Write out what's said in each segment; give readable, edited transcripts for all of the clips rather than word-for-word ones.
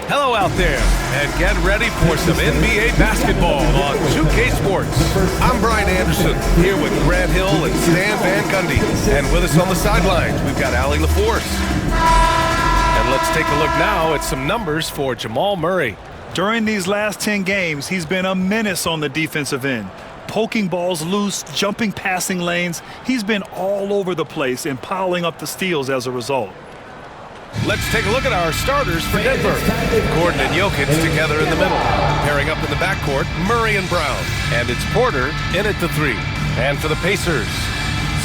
Hello out there, and get ready for some NBA basketball on 2K Sports. I'm Brian Anderson, here with Grant Hill and Stan Van Gundy. And with us on the sidelines, we've got Allie LaForce. And let's take a look now at some numbers for Jamal Murray. During these last 10 games, he's been a menace on the defensive end. Poking balls loose, jumping passing lanes. He's been all over the place and piling up the steals as a result. Let's take a look at our starters for Denver. Gordon and Jokic together in the middle. Pairing up in the backcourt, Murray and Brown. And it's Porter in at the 3. And for the Pacers,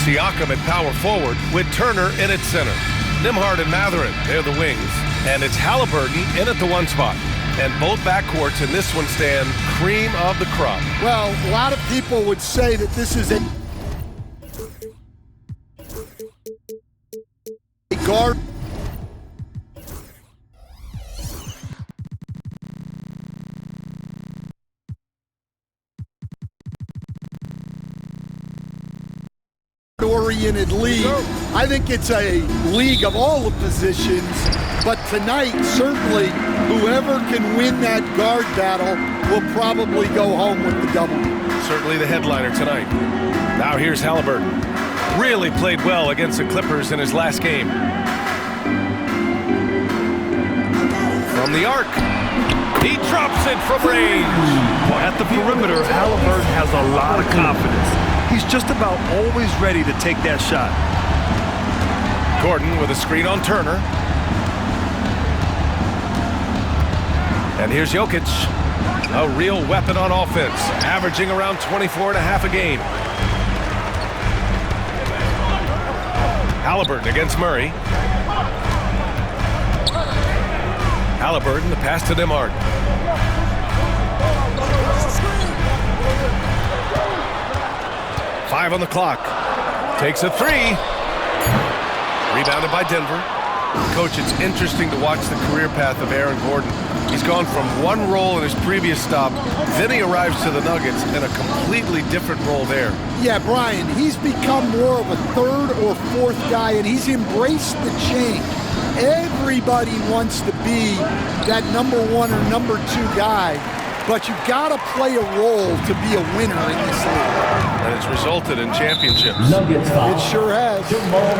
Siakam at power forward with Turner in at center. Nembhard and Mathurin, they're the wings. And it's Halliburton in at the 1 spot. And both backcourts in this one stand cream of the crop. Well, a lot of people would say that this is a guard. Oriented league. I think it's a league of all the positions, but tonight, certainly, whoever can win that guard battle will probably go home with the W. Certainly the headliner tonight. Now here's Halliburton. Really played well against the Clippers in his last game. From the arc, he drops it from range. At the perimeter, Halliburton has a lot of confidence. He's just about always ready to take that shot. Gordon with a screen on Turner. And here's Jokic, a real weapon on offense, averaging around 24 and a half a game. Halliburton against Murray. Halliburton, the pass to Nembhard. Five on the clock. Takes a 3. Rebounded by Denver. Coach, it's interesting to watch the career path of Aaron Gordon. He's gone from one role in his previous stop, then he arrives to the Nuggets in a completely different role there. Yeah, Brian, he's become more of a third or fourth guy, and he's embraced the change. Everybody wants to be that number 1 or number 2 guy, but you've got to play a role to be a winner in this league. And it's resulted in championships. It sure has.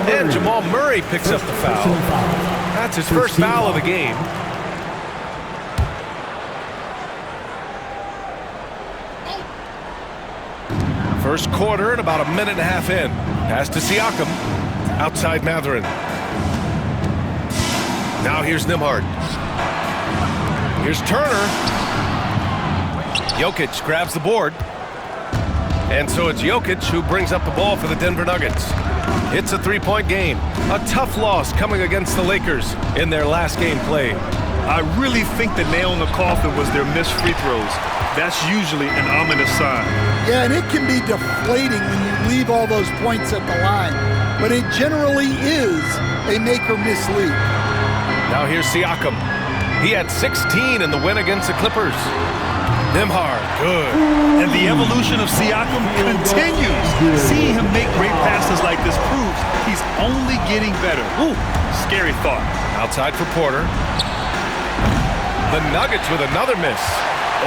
And Jamal Murray picks up the foul. That's his first foul of the game. First quarter and about a minute and a half in. Pass to Siakam. Outside Mathurin. Now here's Nembhard. Here's Turner. Jokic grabs the board. And so it's Jokic who brings up the ball for the Denver Nuggets. It's a 3-point game. A tough loss coming against the Lakers in their last game played. I really think the nail in the coffin was their missed free throws. That's usually an ominous sign. Yeah, and it can be deflating when you leave all those points at the line. But it generally is a make-or-miss league. Now here's Siakam. He had 16 in the win against the Clippers. Nembhard, good. And the evolution of Siakam continues. Seeing him make great passes like this proves he's only getting better. Ooh, scary thought. Outside for Porter. The Nuggets with another miss.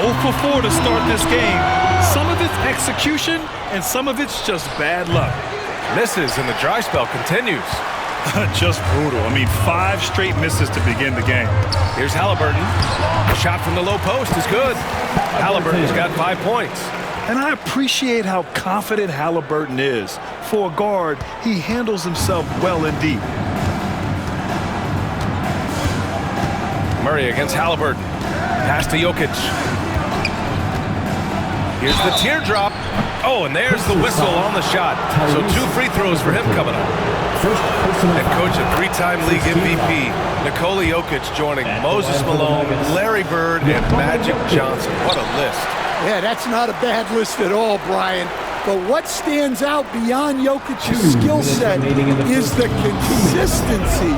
0 for 4 to start this game. Some of it's execution, and some of it's just bad luck. Misses, and the dry spell continues. Just brutal. I mean, 5 straight misses to begin the game. Here's Halliburton. A shot from the low post is good. Halliburton's got 5 points. And I appreciate how confident Halliburton is. For a guard, he handles himself well and deep. Murray against Halliburton. Pass to Jokic. Here's the teardrop. Oh, and there's the whistle on the shot. So 2 free throws for him coming up. And coach, a 3-time league MVP, Nikola Jokic joining Moses Malone, Larry Bird, and Magic Johnson. What a list. Yeah, that's not a bad list at all, Brian. But what stands out beyond Jokic's skill set is the consistency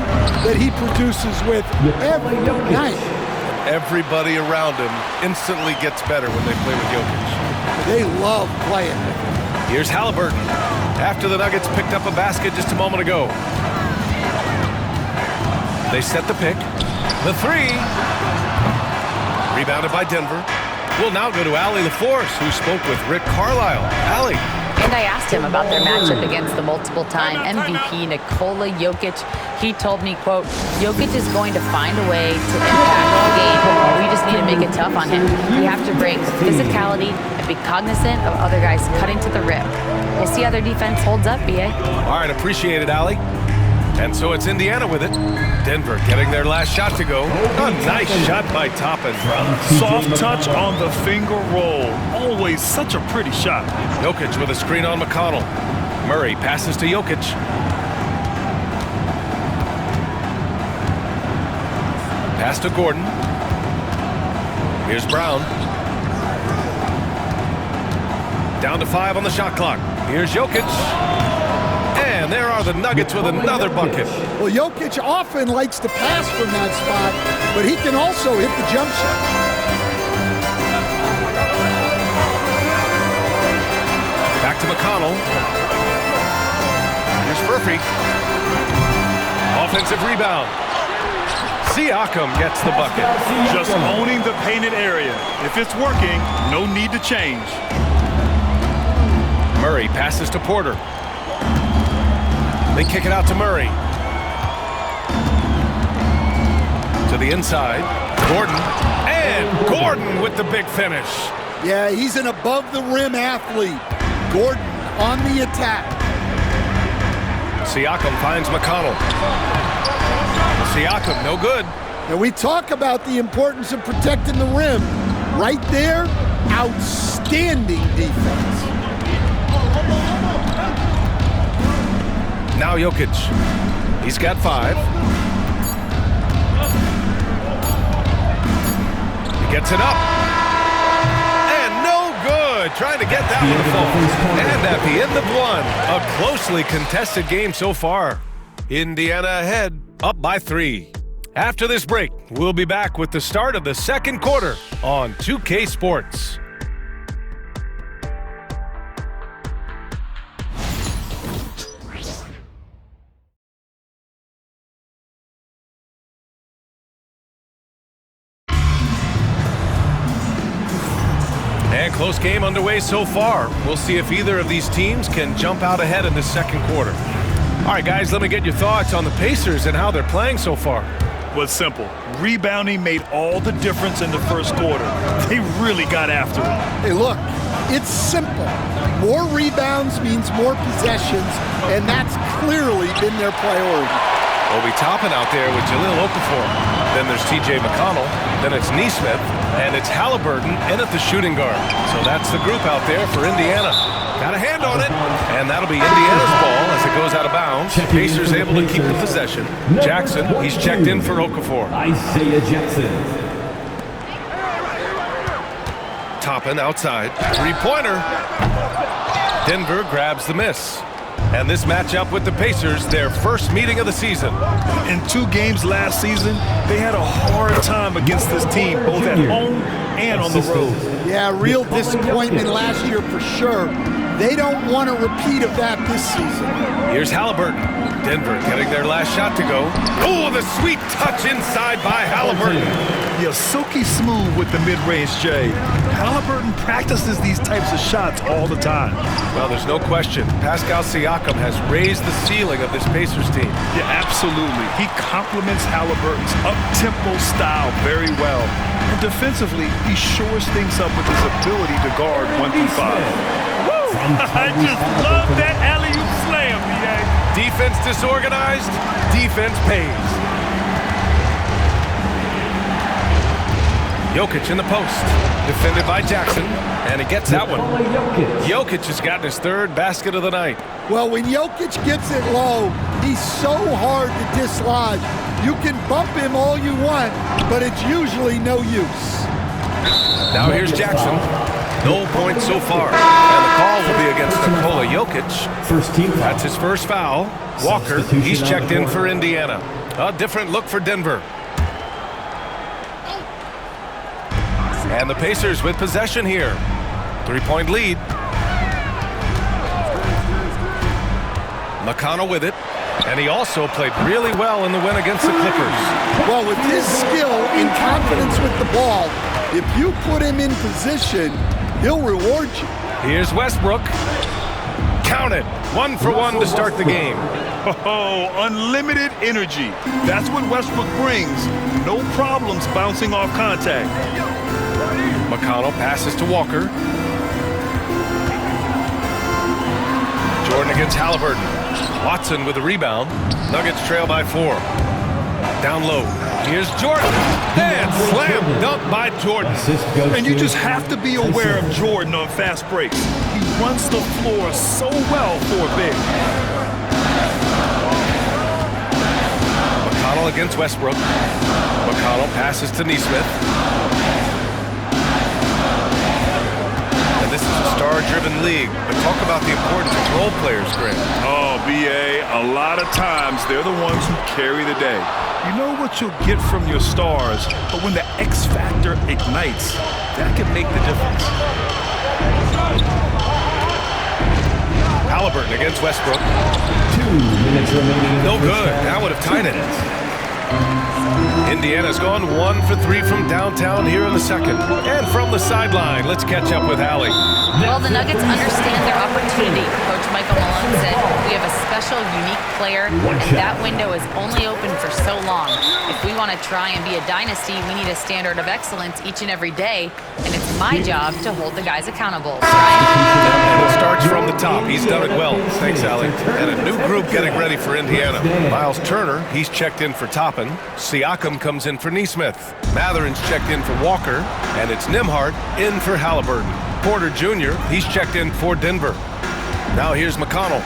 that he produces with every night. Everybody around him instantly gets better when they play with Jokic. They love playing with him. Here's Halliburton. After the Nuggets picked up a basket just a moment ago. They set the pick. The 3. Rebounded by Denver. We'll now go to Allie LaForce, who spoke with Rick Carlisle. Allie. And I asked him about their matchup against the multiple-time MVP Nikola Jokic. He told me, quote, Jokic is going to find a way to impact the game. We just need to make it tough on him. We have to bring physicality and be cognizant of other guys cutting to the rim. We'll see how their defense holds up, B.A. All right, appreciate it, Allie. And so it's Indiana with it. Denver getting their last shot to go. A nice shot by Toppin. Soft touch on the finger roll. Always such a pretty shot. Jokic with a screen on McConnell. Murray passes to Jokic. Pass to Gordon. Here's Brown. Down to 5 on the shot clock. Here's Jokic. And there are the Nuggets with another bucket. Well, Jokic often likes to pass from that spot, but he can also hit the jump shot. Back to McConnell. Here's Murphy. Offensive rebound. Siakam gets the bucket. Just owning the painted area. If it's working, no need to change. Murray passes to Porter. They kick it out to Murray. To the inside. Gordon. And Gordon with the big finish. Yeah, he's an above-the-rim athlete. Gordon on the attack. Siakam finds McConnell. Siakam, no good. And we talk about the importance of protecting the rim. Right there, outstanding defense. Now Jokic. He's got 5. He gets it up. And no good. Trying to get that one to fall. And at the end of 1, a closely contested game so far. Indiana ahead, up by 3. After this break, we'll be back with the start of the second quarter on 2K Sports. And close game underway so far. We'll see if either of these teams can jump out ahead in the second quarter. All right, guys, let me get your thoughts on the Pacers and how they're playing so far. Well, it's simple. Rebounding made all the difference in the first quarter. They really got after it. Hey, look, it's simple. More rebounds means more possessions, and that's clearly been their priority. Obi Toppin out there with Jahlil Okafor. Then there's T.J. McConnell. Then it's Nesmith. And it's Halliburton in at the shooting guard. So that's the group out there for Indiana. Got a hand on it. And that'll be Indiana's ball as it goes out of bounds. Pacers able to keep the possession. Jackson, he's checked in for Okafor. Isaiah Jackson. Toppin outside. Three-pointer. Denver grabs the miss. And this matchup with the Pacers, their first meeting of the season. In 2 games last season, they had a hard time against this team, both at home and on the road. Yeah, real disappointment last year for sure. They don't want a repeat of that this season. Here's Halliburton. Denver getting their last shot to go. Oh, the sweet touch inside by Halliburton. Yeah, silky smooth with the mid-range J. Halliburton practices these types of shots all the time. Well, there's no question. Pascal Siakam has raised the ceiling of this Pacers team. Yeah, absolutely. He complements Halliburton's up-tempo style very well. And defensively, he shores things up with his ability to guard 1 through 5. I just love that alley-oop slam, B.A. Defense disorganized, defense pays. Jokic in the post, defended by Jackson, and he gets that one. Jokic has gotten his 3rd basket of the night. Well, when Jokic gets it low, he's so hard to dislodge. You can bump him all you want, but it's usually no use. Now here's Jackson. No points so far. And the call will be against Nikola Jokic. First team foul. That's his first foul. Walker, he's checked in for Indiana. A different look for Denver. And the Pacers with possession here. 3-point lead. McConnell with it. And he also played really well in the win against the Clippers. Well, with his skill and confidence with the ball, If you put him in position, he'll reward you. Here's Westbrook. Count it. 1 for 1 to start the game. Oh, unlimited energy. That's what Westbrook brings. No problems bouncing off contact. McConnell passes to Walker. Jordan against Halliburton. Watson with the rebound. Nuggets trail by 4. Down low. Here's Jordan. And slam dunk by Jordan. And you just have to be aware of Jordan on fast breaks. He runs the floor so well for a big. McConnell against Westbrook. McConnell passes to Nesmith. And this is a star-driven league. But talk about the importance of role players, Grant. Oh, B.A., a lot of times they're the ones who carry the day. You know what you'll get from your stars, but when the X factor ignites, that can make the difference. Halliburton against Westbrook. 2 minutes remaining. No good. That would have tied it. Indiana's gone 1 for 3 from downtown here in the second. And from the sideline, let's catch up with Allie. Well, the Nuggets understand their opportunity. Coach Michael Malone said, we have a special, unique player, and that window is only open for so long. If we want to try and be a dynasty, we need a standard of excellence each and every day, and it's my job to hold the guys accountable. And it starts from the top. He's done it well. Thanks, Allie. And a new group getting ready for Indiana. Miles Turner, he's checked in for Toppin. Siakam comes in for Nesmith. Matherin's checked in for Walker. And it's Nembhard in for Halliburton. Porter Jr., he's checked in for Denver. Now here's McConnell.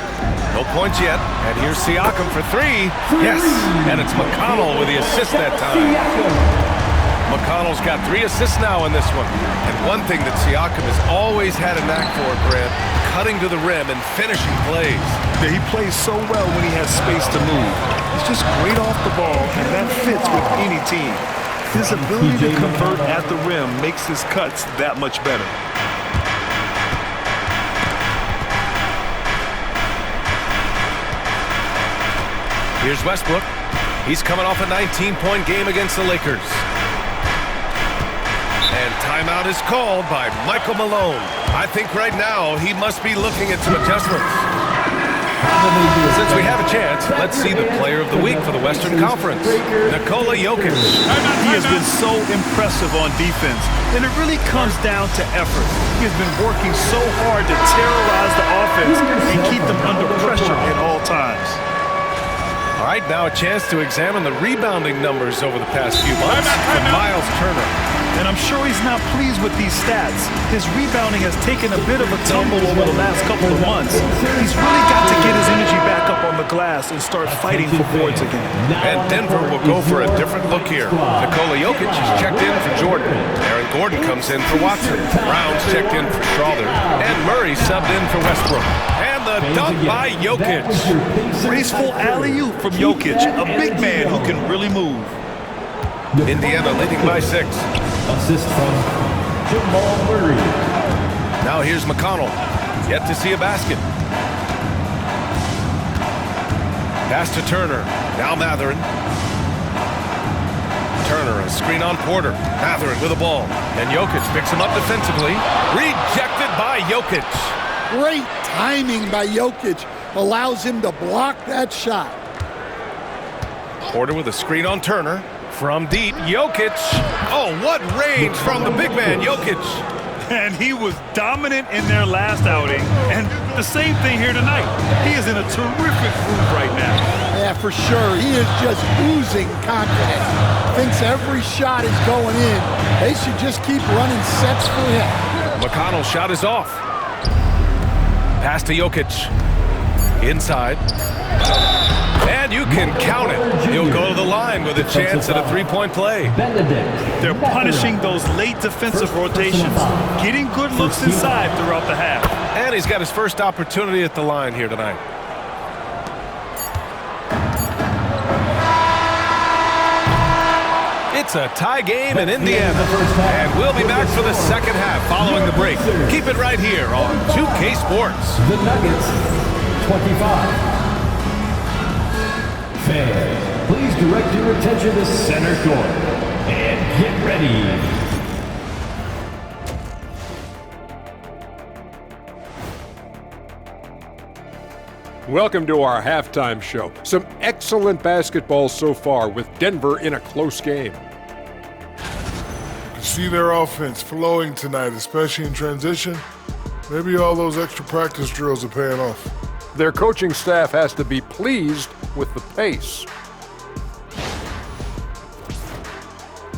No points yet. And here's Siakam for 3. Yes, and it's McConnell with the assist that time. McConnell's got 3 assists now in this one. And one thing that Siakam has always had a knack for, Grant, cutting to the rim and finishing plays. Yeah, he plays so well when he has space to move. He's just great off the ball, and that fits with any team. His ability to convert at the rim makes his cuts that much better. Here's Westbrook. He's coming off a 19-point game against the Lakers. And timeout is called by Michael Malone. I think right now he must be looking at some adjustments. Since we have a chance, let's see the player of the week for the Western Conference, Nikola Jokic. He has been so impressive on defense, and it really comes down to effort. He has been working so hard to terrorize the offense and keep them under pressure at all times. All right, now a chance to examine the rebounding numbers over the past few months from Miles Turner. And I'm sure he's not pleased with these stats. His rebounding has taken a bit of a tumble over the last couple of months. He's really got to get his energy back up on the glass and start fighting for boards again. And Denver will go for a different look here. Nikola Jokic is checked in for Jordan. Aaron Gordon comes in for Watson. Brown's checked in for Schroeder. And Murray subbed in for Westbrook. And the dunk by Jokic. Graceful alley-oop from Jokic, a big man who can really move. Indiana leading by 6. Assist from Jamal Murray. Now here's McConnell. Yet to see a basket. Pass to Turner. Now Matherin. Turner, a screen on Porter. Matherin with the ball. And Jokic picks him up defensively. Rejected by Jokic. Great timing by Jokic allows him to block that shot. Porter with a screen on Turner. From deep, Jokic. Oh, what range from the big man, Jokic. And he was dominant in their last outing. And the same thing here tonight. He is in a terrific groove right now. Yeah, for sure. He is just oozing confidence. Thinks every shot is going in. They should just keep running sets for him. McConnell's shot is off. Pass to Jokic. Inside. And you can count it. He'll go to the line with a chance at a three-point play. They're punishing those late defensive rotations, getting good looks inside throughout the half. And he's got his first opportunity at the line here tonight. It's a tie game in Indiana. And we'll be back for the second half following the break. Keep it right here on 2K Sports. The Nuggets, 25. Fans, please direct your attention to center court and get ready. Welcome to our halftime show. Some excellent basketball so far with Denver in a close game. You can see their offense flowing tonight, especially in transition. Maybe all those extra practice drills are paying off. Their coaching staff has to be pleased with the pace.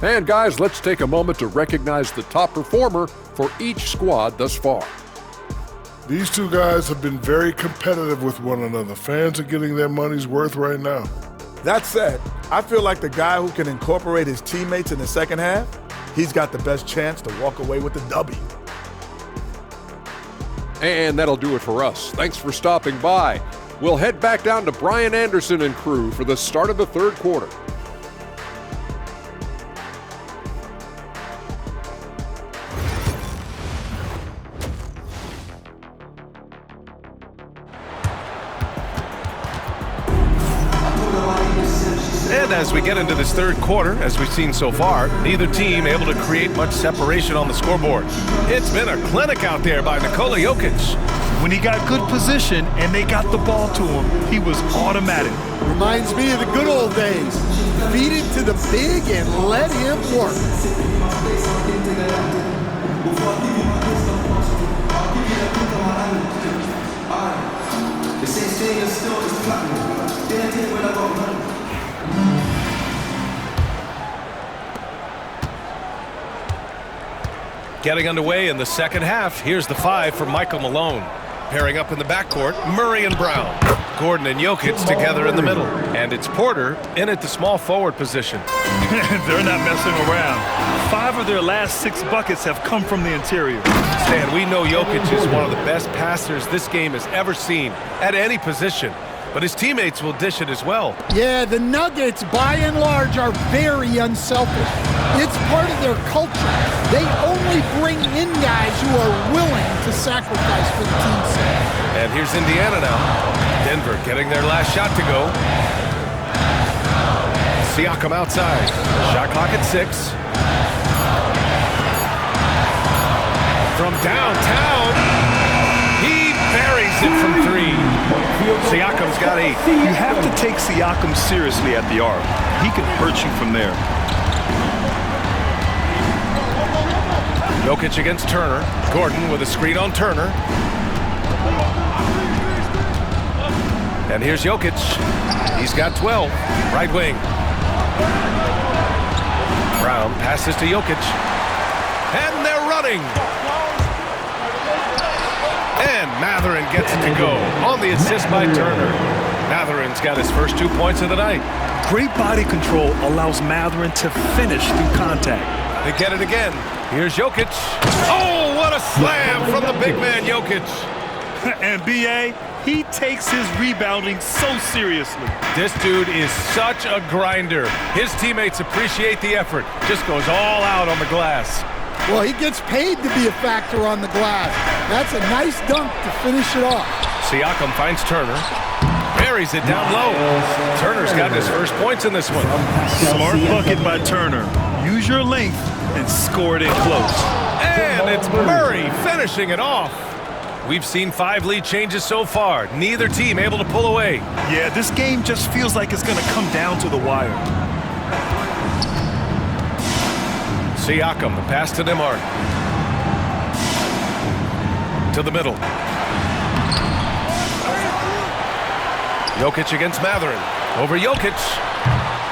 And guys, let's take a moment to recognize the top performer for each squad thus far. These two guys have been very competitive with one another. Fans are getting their money's worth right now. That said, I feel like the guy who can incorporate his teammates in the second half, he's got the best chance to walk away with the W. And that'll do it for us. Thanks for stopping by. We'll head back down to Brian Anderson and crew for the start of the third quarter. And as we get into this third quarter, as we've seen so far, neither team able to create much separation on the scoreboard. It's been a clinic out there by Nikola Jokic. When he got good position and they got the ball to him, he was automatic. Reminds me of the good old days. Feed it to the big and let him work. Getting underway in the second half, here's the 5 for Michael Malone. Pairing up in the backcourt, Murray and Brown. Gordon and Jokic together in the middle. And it's Porter in at the small forward position. They're not messing around. 5 of their last 6 buckets have come from the interior. Stan, we know Jokic is one of the best passers this game has ever seen at any position. But his teammates will dish it as well. Yeah, the Nuggets, by and large, are very unselfish. It's part of their culture. They only bring in guys who are willing to sacrifice for the team's sake. And here's Indiana now. Denver getting their last shot to go. Siakam outside. Shot clock at 6. From downtown, he buries it from 3. Siakam's got 8. You have to take Siakam seriously at the arc. He can hurt you from there. Jokic against Turner. Gordon with a screen on Turner. And here's Jokic. He's got 12. Right wing. Brown passes to Jokic. And they're running. And Matherin gets it to go on the assist by Turner. Matherin's got his first 2 points of the night. Great body control allows Matherin to finish through contact. They get it again. Here's Jokic. Oh, what a slam from the big man Jokic. And B.A., he takes his rebounding so seriously. This dude is such a grinder. His teammates appreciate the effort. Just goes all out on the glass. Well, he gets paid to be a factor on the glass. That's a nice dunk to finish it off. Siakam finds Turner. Buries it down low. Turner's got his first points in this one. Smart bucket by Turner. Use your length and score it in close. And it's Murray finishing it off. We've seen 5 lead changes so far. Neither team able to pull away. Yeah, this game just feels like it's going to come down to the wire. Siakam, the pass to Neymar. To the middle. Jokic against Matherin. Over Jokic.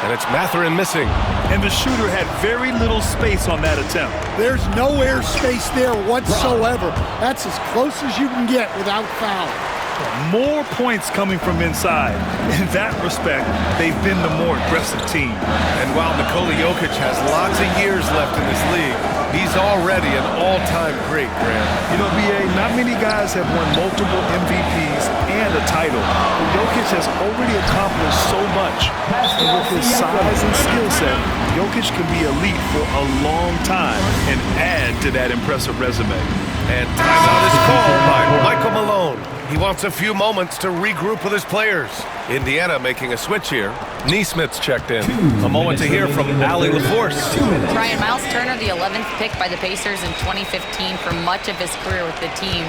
And it's Matherin missing. And the shooter had very little space on that attempt. There's no air space there whatsoever. That's as close as you can get without fouling. More points coming from inside. In that respect, they've been the more aggressive team. And while Nikola Jokic has lots of years left in this league, he's already an all-time great, Grant. You know, B.A., not many guys have won multiple MVPs and a title. Jokic has already accomplished so much. And with his size and skill set, Jokic can be elite for a long time and add to that impressive resume. And timeout is called by Michael Malone. He wants a few moments to regroup with his players. Indiana making a switch here. Neesmith's checked in. A moment to hear from Allie LaForce. Brian, Miles Turner, the 11th pick by the Pacers in 2015 for much of his career with the team.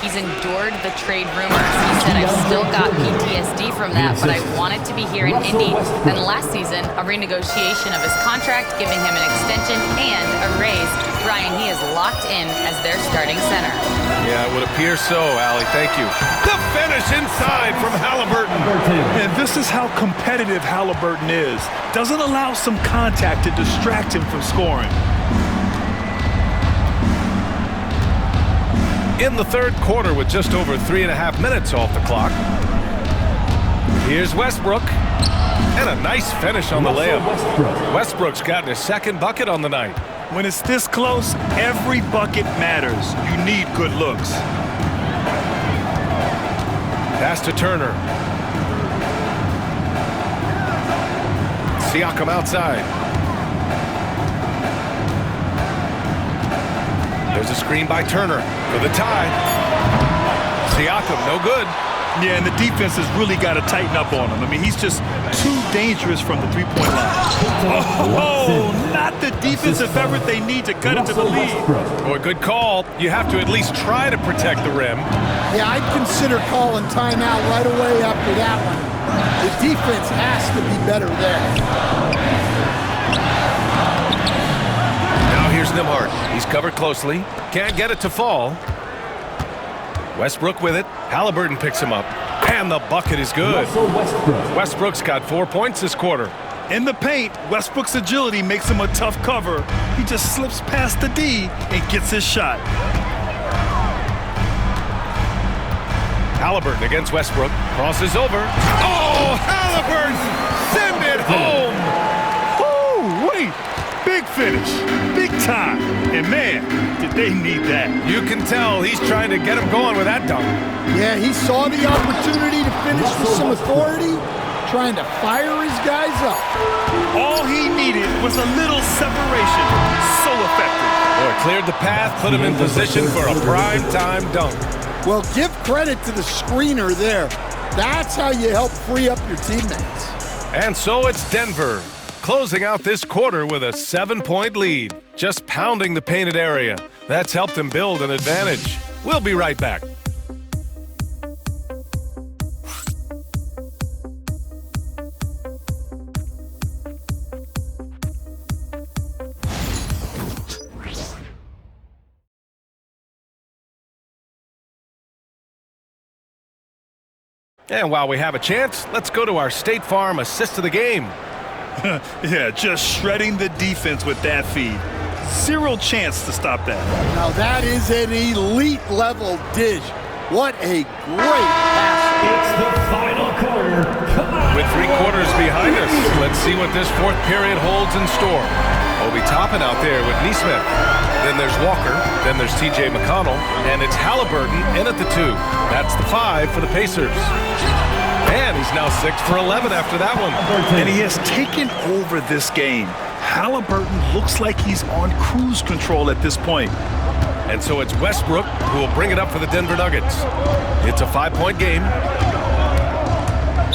he's endured the trade rumors. He said, I've still got PTSD from that, but I wanted to be here in Indy. And last season, a renegotiation of his contract, giving him an extension and a raise. Ryan, he is locked in as their starting center. Yeah, it would appear so, Allie. Thank you. The finish inside from Halliburton. And this is how competitive Halliburton is. Doesn't allow some contact to distract him from scoring. In the third quarter with just over 3.5 minutes off the clock. Here's Westbrook. And a nice finish on the layup. Westbrook's gotten his second bucket on the night. When it's this close, every bucket matters. You need good looks. Pass to Turner. Siakam outside. There's a screen by Turner for the tie. Siakam, no good. Yeah, and the defense has really got to tighten up on him. I mean, he's just too dangerous from the three-point line. Oh, not the defensive effort they need to cut into the lead. Boy, good call. You have to at least try to protect the rim. Yeah, I'd consider calling timeout right away after that one. The defense has to be better there. Now here's Nembhard. He's covered closely. Can't get it to fall. Westbrook with it. Halliburton picks him up. And the bucket is good. Westbrook's got 4 points this quarter. In the paint, Westbrook's agility makes him a tough cover. He just slips past the D and gets his shot. Halliburton against Westbrook. Crosses over. Oh, Halliburton! Send it home! Oh, wait. Big finish. Big time. And man, did they need that. You can tell he's trying to get him going with that dunk. Yeah, he saw the opportunity to finish with some authority, trying to fire his guys up. All he needed was a little separation. So effective. Boy, cleared the path, put him in position for a prime-time dunk. Well, give credit to the screener there. That's how you help free up your teammates. And so it's Denver, closing out this quarter with a 7-point lead. Just pounding the painted area. That's helped him build an advantage. We'll be right back. And while we have a chance, let's go to our State Farm assist of the game. Yeah, just shredding the defense with that feed. Zero chance to stop that. Now that is an elite level dish. What a great pass. It's the final quarter. Come on. With 3 quarters behind us, let's see what this fourth period holds in store. Obi Toppin out there with Neesmith. Then there's Walker. Then there's TJ McConnell. And it's Halliburton in at the 2. That's the 5 for the Pacers. And he's now 6 for 11 after that one. And he has taken over this game. Halliburton looks like he's on cruise control at this point. And so it's Westbrook who will bring it up for the Denver Nuggets. It's a 5-point game.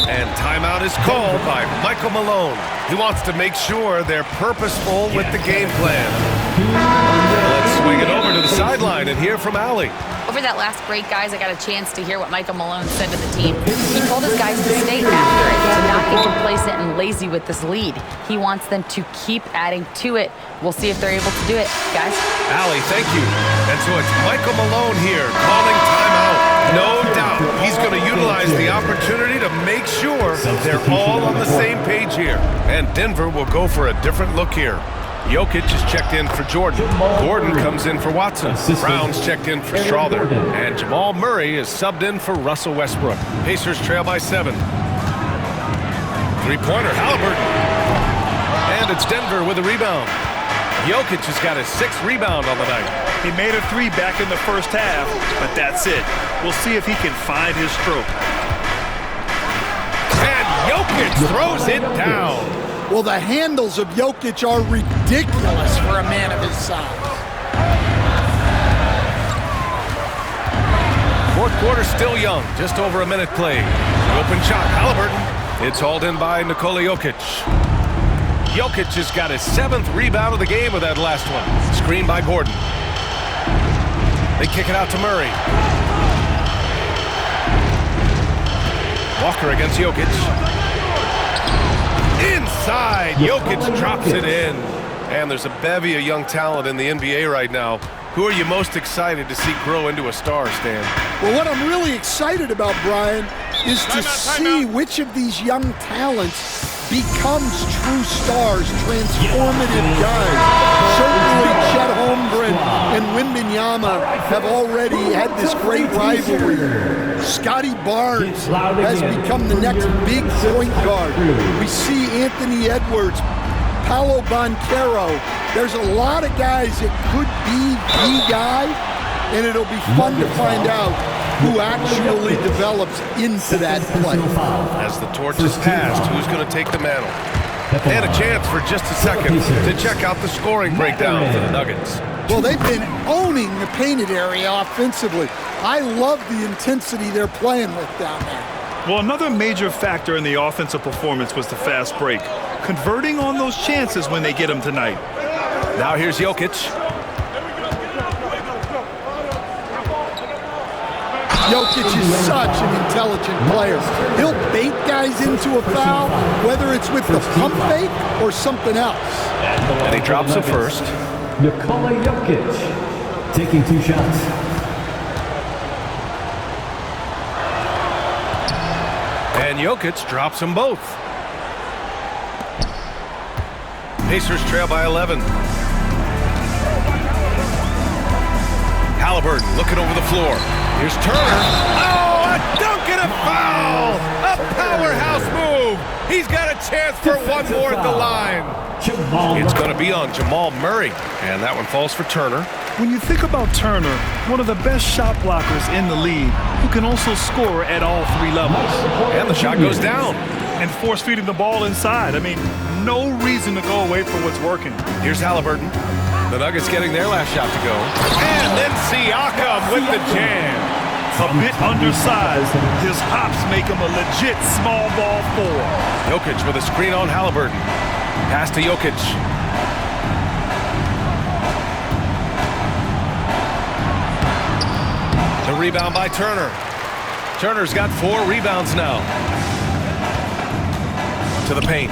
And timeout is called by Michael Malone. He wants to make sure they're purposeful with the game plan. Let's swing it over to the sideline and hear from Allie. Over that last break, guys, I got a chance to hear what Michael Malone said to the team. He told his guys to stay after it, to not get complacent and lazy with this lead. He wants them to keep adding to it. We'll see if they're able to do it, guys. Allie, thank you. And so it's Michael Malone here calling timeout. No doubt he's going to utilize the opportunity to make sure they're all on the same page here. And Denver will go for a different look here. Jokic is checked in for Jordan. Gordon comes in for Watson. Brown's checked in for Strawther. And Jamal Murray is subbed in for Russell Westbrook. Pacers trail by 7. Three-pointer, Halliburton. And it's Denver with a rebound. Jokic has got his 6th rebound on the night. He made a 3 back in the first half, but that's it. We'll see if he can find his stroke. And Jokic throws it down. Well, the handles of Jokic are ridiculous for a man of his size. Fourth quarter still young, just over a minute played. Open shot, Halliburton. It's hauled in by Nikola Jokic. Jokic has got his 7th rebound of the game with that last one. Screened by Gordon. They kick it out to Murray. Walker against Jokic. Inside, Jokic drops it in. And there's a bevy of young talent in the NBA right now. Who are you most excited to see grow into a star, Stan? Well, what I'm really excited about, Brian, is to see which of these young talents becomes true stars, transformative guys. Certainly Chet Holmgren and Wembanyama have already had this great rivalry. Scotty Barnes has become the next big point guard. We see Anthony Edwards, Paolo Banchero. There's a lot of guys that could be the guy, and it'll be fun to find out who actually develops into that play. As the torch is passed, who's going to take the mantle? And a chance for just a second to check out the scoring breakdown for the Nuggets. Well, they've been owning the painted area offensively. I love the intensity they're playing with down there. Well, another major factor in the offensive performance was the fast break. Converting on those chances when they get them tonight. Now here's Jokic. Jokic is such an intelligent player. He'll bait guys into a foul, whether it's with the pump fake or something else. And he drops it first. Nikola Jokic taking 2 shots. And Jokic drops them both. Pacers trail by 11. Halliburton looking over the floor. Here's Turner. Oh, a dunk and a foul! A powerhouse move! He's got a chance for one more at the line. It's going to be on Jamal Murray. And that one falls for Turner. When you think about Turner, one of the best shot blockers in the league, who can also score at all 3 levels. And the shot goes down. And force feeding the ball inside. I mean, no reason to go away from what's working. Here's Halliburton. The Nuggets getting their last shot to go. And then Siakam with the jam. A bit undersized. His hops make him a legit small ball 4. Jokic with a screen on Halliburton. Pass to Jokic. The rebound by Turner. Turner's got 4 rebounds now. To the paint.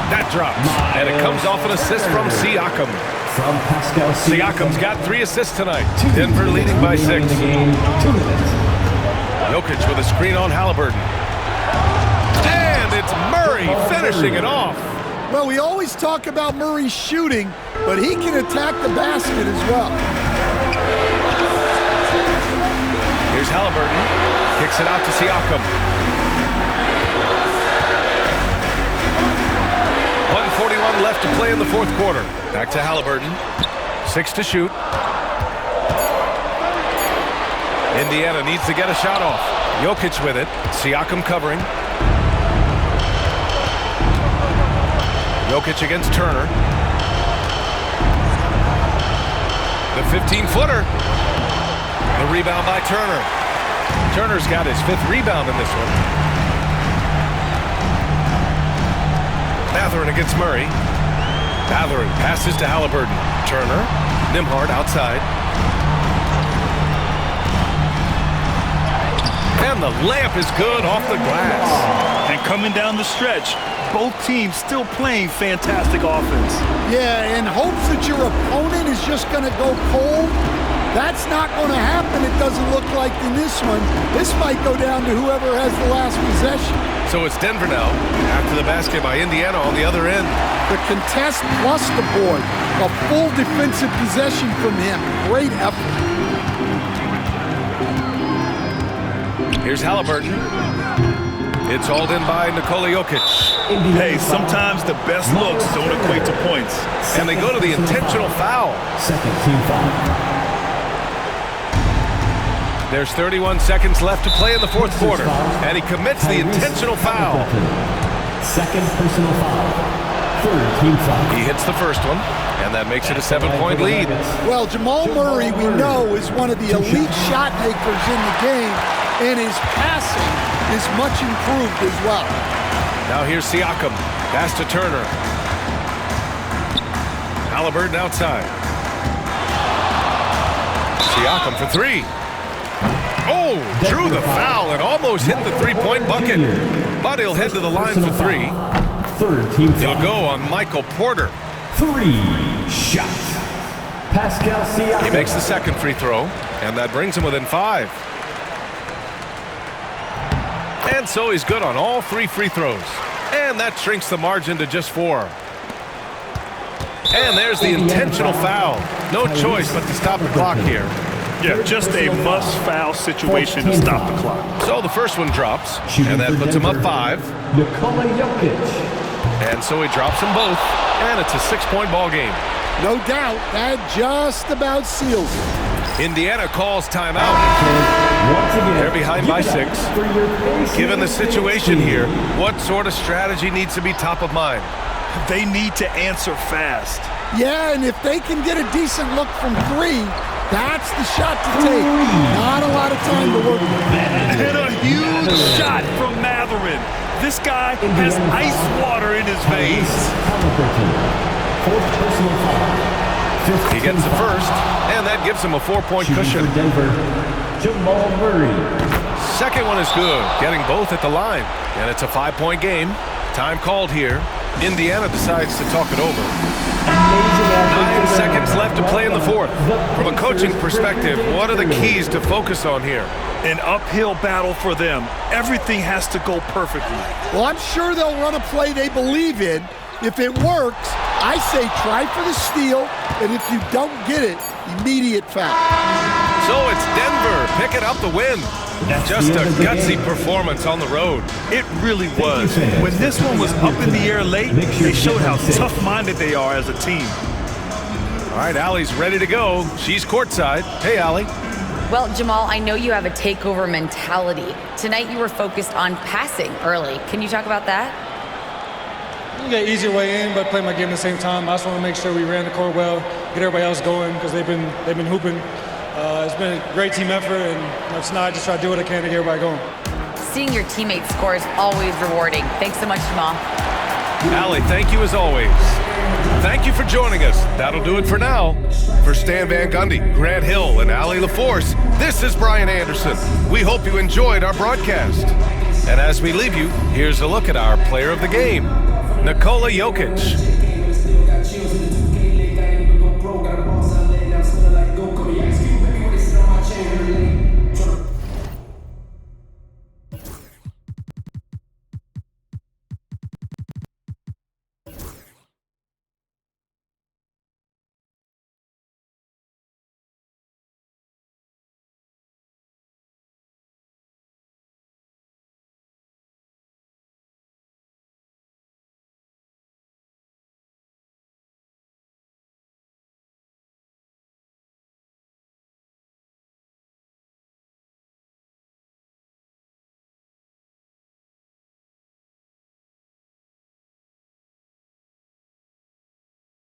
That drops. And it comes off an assist from Siakam. From Pascal Siakam's got 3 assists tonight. Denver leading by 6. Jokic with a screen on Halliburton. And it's Murray finishing it off. Well, we always talk about Murray shooting, but he can attack the basket as well. Here's Halliburton. Kicks it out to Siakam. 1:41 left to play in the 4th quarter. Back to Halliburton. 6 to shoot. Indiana needs to get a shot off. Jokic with it. Siakam covering. Jokic against Turner. The 15-footer. The rebound by Turner. Turner's got his 5th rebound in this one. Mathurin against Murray. Mathurin passes to Halliburton. Turner. Nembhard outside. And the layup is good off the glass. And coming down the stretch, both teams still playing fantastic offense. Yeah, in hopes that your opponent is just going to go cold. That's not going to happen, it doesn't look like in this one. This might go down to whoever has the last possession. So it's Denver now, after the basket by Indiana on the other end. The contest plus the board. A full defensive possession from him. Great effort. Here's Halliburton. It's hauled in by Nikola Jokic. Hey, sometimes the best looks don't equate to points. And they go to the intentional foul. Second team foul. There's 31 seconds left to play in the 4th quarter. And he commits the intentional foul. Second personal foul. Third team foul. He hits the first one, and that makes it a 7-point lead. Well, Jamal Murray, we know, is one of the elite shot makers in the game, and his passing is much improved as well. Now here's Siakam. Pass to Turner. Halliburton outside. Siakam for 3. Oh, drew the foul and almost hit the three-point bucket. But he'll head to the line for three. Third team He'll foul. go on Michael Porter. 3 shot. Pascal Siakam. He makes the second free throw, and that brings him within 5. And so he's good on all 3 free throws. And that shrinks the margin to just 4. And there's the intentional foul. No choice but to stop the clock here. Yeah, just a must-foul situation to stop the clock. So the first one drops, and that puts him up 5. Nikola Jokic. And so he drops them both, and it's a 6-point ball game. No doubt, that just about seals it. Indiana calls timeout. Once again, They're behind by 6. for your patience Given the situation team. here, what sort of strategy needs to be top of mind? They need to answer fast. Yeah, and if they can get a decent look from 3, that's the shot to take. Not a lot of time to work with. And a huge shot from Matherin. This guy has ice water in his veins. Fourth personal foul. He gets the first, and that gives him a 4-point cushion. For Denver, Jamal Murray. Second one is good, getting both at the line. And it's a 5-point game. Time called here. Indiana decides to talk it over. 9 seconds left to play in the fourth. From a coaching perspective, what are the keys to focus on here? An uphill battle for them. Everything has to go perfectly. Well, I'm sure they'll run a play they believe in. If it works, I say try for the steal, and if you don't get it, immediate foul. So it's Denver picking up the win. Just a gutsy performance on the road. It really was. When this one was up in the air late, they showed how tough-minded they are as a team. All right, Allie's ready to go. She's courtside. Hey, Allie. Well, Jamal, I know you have a takeover mentality. Tonight you were focused on passing early. Can you talk about that? You get easier way in, but play my game at the same time. I just want to make sure we ran the court well, get everybody else going because they've been hooping. It's been a great team effort, and tonight I just try to do what I can to get everybody going. Seeing your teammates score is always rewarding. Thanks so much, Jamal. Allie, thank you as always. Thank you for joining us. That'll do it for now. For Stan Van Gundy, Grant Hill, and Allie LaForce, this is Brian Anderson. We hope you enjoyed our broadcast. And as we leave you, here's a look at our player of the game, Nikola Jokic.